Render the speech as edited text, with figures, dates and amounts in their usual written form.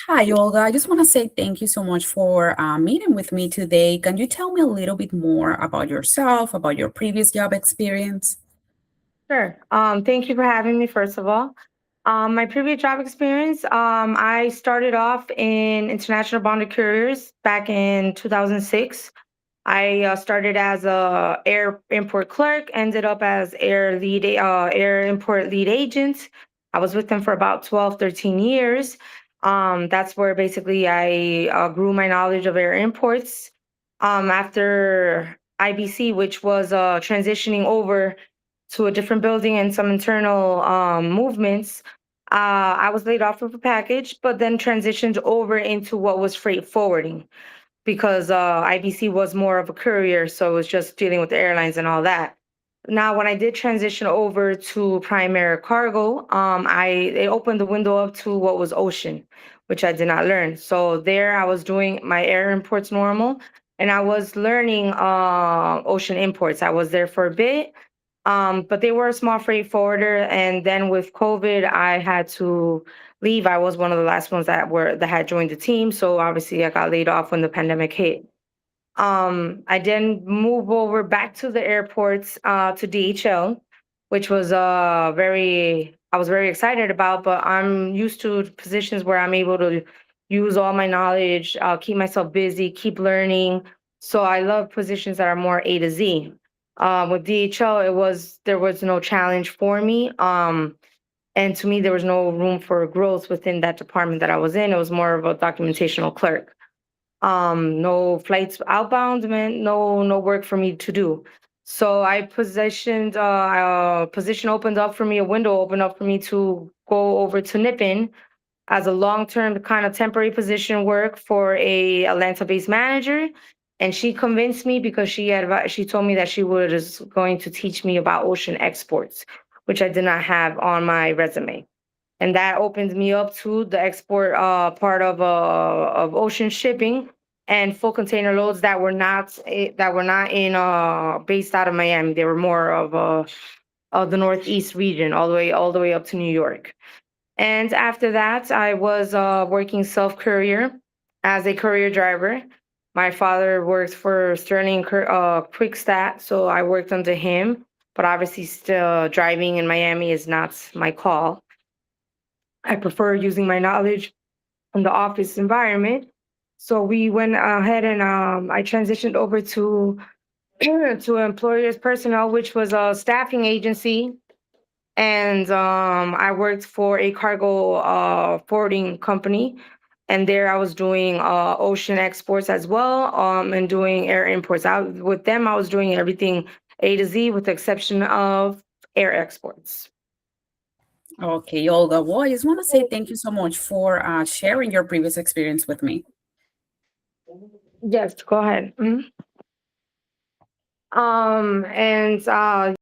Hi, Olga. I just want to say thank you so much for meeting with me today. Can you tell me a little bit more about yourself, about your previous job experience? Sure. Thank you for having me, first of all. My previous job experience, I started off in international bonded couriers back in 2006. I started as a air import clerk, ended up as air import lead agent. I was with them for about 12, 13 years. That's where basically I grew my knowledge of air imports. After IBC, which was transitioning over to a different building and some internal movements. I was laid off of a package, but then transitioned over into what was freight forwarding because IBC was more of a courier, so it was just dealing with the airlines and all that. Now, when I did transition over to primary cargo, it opened the window up to what was ocean, which I did not learn. So there, I was doing my air imports normal, and I was learning ocean imports. I was there for a bit, but they were a small freight forwarder, and then with COVID, I had to leave. I was one of the last ones that had joined the team, so obviously I got laid off when the pandemic hit. I then moved over back to the airports to DHL, which was very I was very excited about. But I'm used to positions where I'm able to use all my knowledge, keep myself busy, keep learning. So I love positions that are more A to Z. With DHL, there was no challenge for me. And to me, there was no room for growth within that department that I was in. It was more of a documentational clerk. No flights outbound meant no work for me to do. So I positioned a position opened up for me, a window opened up for me to go over to Nippon as a long-term kind of temporary position work for a Atlanta-based manager. And she convinced me because she told me that she was going to teach me about ocean exports, which I did not have on my resume, and that opens me up to the export part of ocean shipping and full container loads that were not in based out of Miami. They were more of the Northeast region, all the way up to New York. And after that, I was working self courier as a courier driver. My father worked for Quickstat, so I worked under him. But obviously, still driving in Miami is not my call. I prefer using my knowledge in the office environment. So we went ahead and I transitioned over to to employers personnel, which was a staffing agency, and I worked for a cargo forwarding company. And there I was doing ocean exports as well, and doing air imports. With them, I was doing everything A to Z, with the exception of air exports. Okay, Olga. Well, I just want to say thank you so much for sharing your previous experience with me. Yes, go ahead. Mhm. And